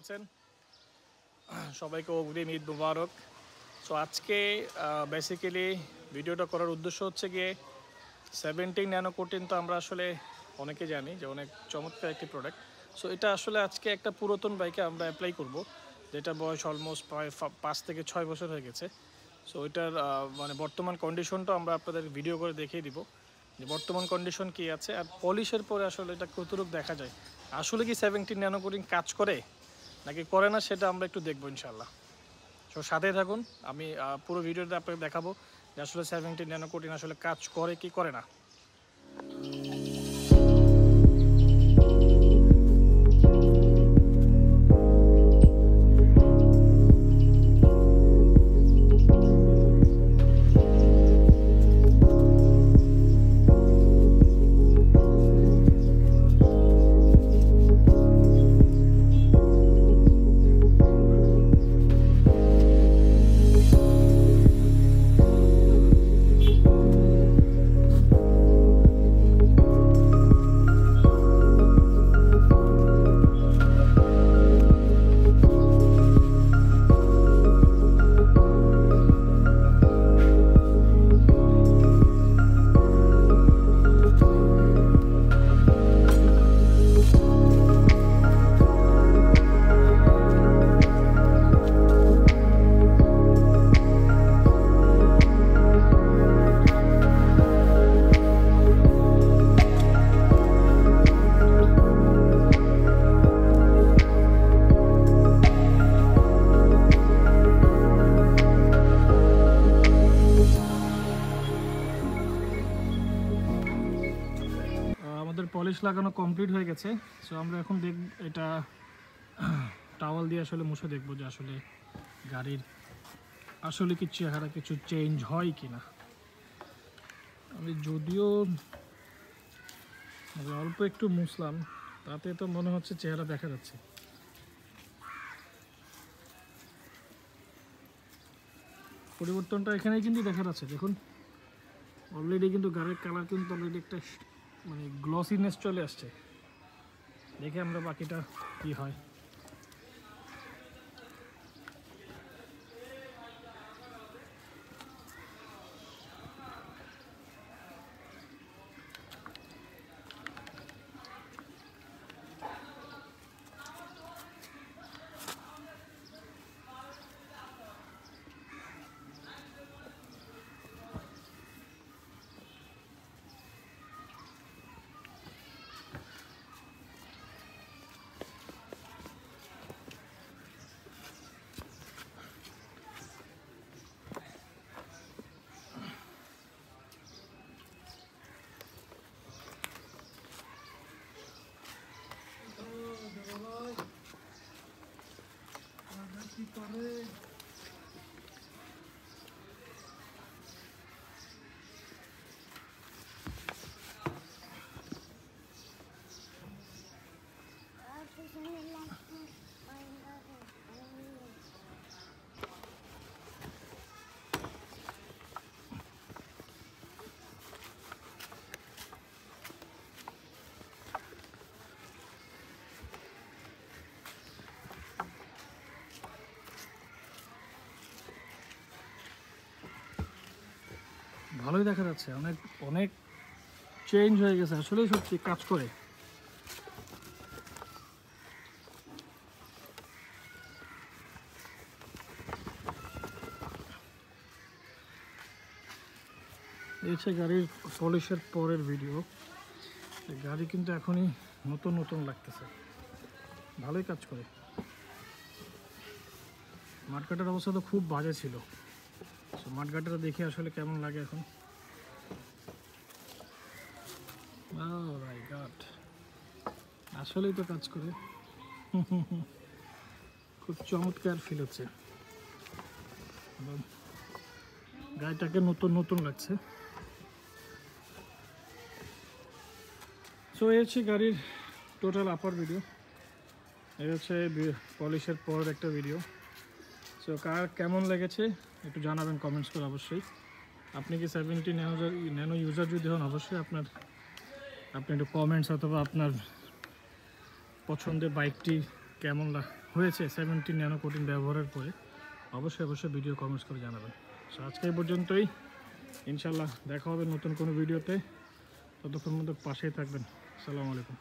আছেন? সবাইকে অগ্রিম ঈদ মুবারক। সো আজকে বেসিক্যালি ভিডিওটা করার উদ্দেশ্য হচ্ছে গিয়ে 17 ন্যানো কোটিন তো আমরা আসলে অনেকে জানি যে অনেক চমৎকার একটি প্রোডাক্ট। সো এটা আসলে আজকে একটা পুরাতন বাইকে আমরা অ্যাপ্লাই করব, যেটা বয়স অলমোস্ট প্রায় 5 থেকে 6 বছর হয়ে গেছে। সো এটার মানে বর্তমান কন্ডিশনটা আমরা আপনাদের ভিডিও করে দেখিয়ে দিব যে বর্তমান কন্ডিশন কী আছে, আর পলিশের পরে আসলে এটা কতটুকু দেখা যায়, আসলে কি 17 ন্যানো কোটিং কাজ করে নাকি করে না সেটা আমরা একটু দেখবো ইনশাল্লাহ। সো সাথেই থাকুন, আমি পুরো ভিডিওতে আপনাকে দেখাবো যে আসলে 17 ন্যানো কোটিং আসলে কাজ করে কি করে না। আমাদের পলিশ লাগানো কমপ্লিট হয়ে গেছে। সো আমরা এখন এটা টাওয়াল দিয়ে আসলে মুছে দেখবো যে আসলে গাড়ির আসলে কি চেহারা কিছু চেঞ্জ হয় কি না। আমি যদিও অল্প একটু মুছলাম, তাতে তো মনে হচ্ছে চেহারা দেখা যাচ্ছে। পরিবর্তনটা এখানেই কিন্তু দেখা যাচ্ছে, দেখুন অলরেডি কিন্তু গাড়ির কালার কিন্তু অলরেডি একটা মানে গ্লসিনেস চলে আসছে। দেখে আমরা বাকিটা কি হয়। ভালোই দেখা যাচ্ছে, অনেক অনেক চেঞ্জ হয়ে গেছে, আসলেই সত্যি কাজ করে। এই হচ্ছে গাড়ির পলিশের পরের ভিডিও। গাড়ি কিন্তু এখনই নতুন নতুন লাগতেছে, ভালোই কাজ করে। মাঠঘাটের অবস্থা তো খুব বাজে ছিল, মাঠঘাটটা দেখে আসলে কেমন লাগে এখন। আসলেই তো কাজ করে, খুব চমৎকার ফিল হচ্ছে, গাড়িটাকে নতুন নতুন লাগছে। সো এই হচ্ছে গাড়ির টোটাল আপার ভিডিও, এই হচ্ছে পলিশের পরের একটা ভিডিও। সো কার কেমন লেগেছে একটু জানাবেন কমেন্টস করে অবশ্যই। আপনি কি 17 ন্যানো ইউজার যদি হন, অবশ্যই আপনি একটু কমেন্টস অথবা আপনার পছন্দের বাইকটি কেমন হয়েছে 17 ন্যানো কোটিং ব্যবহারের পরে অবশ্যই ভিডিও কমেন্টস করে জানাবেন। সো আজকে এই পর্যন্তই, ইনশাল্লাহ দেখা হবে নতুন কোনো ভিডিওতে। ততক্ষণ মধ্যে পাশেই থাকবেন। আসসালামু আলাইকুম।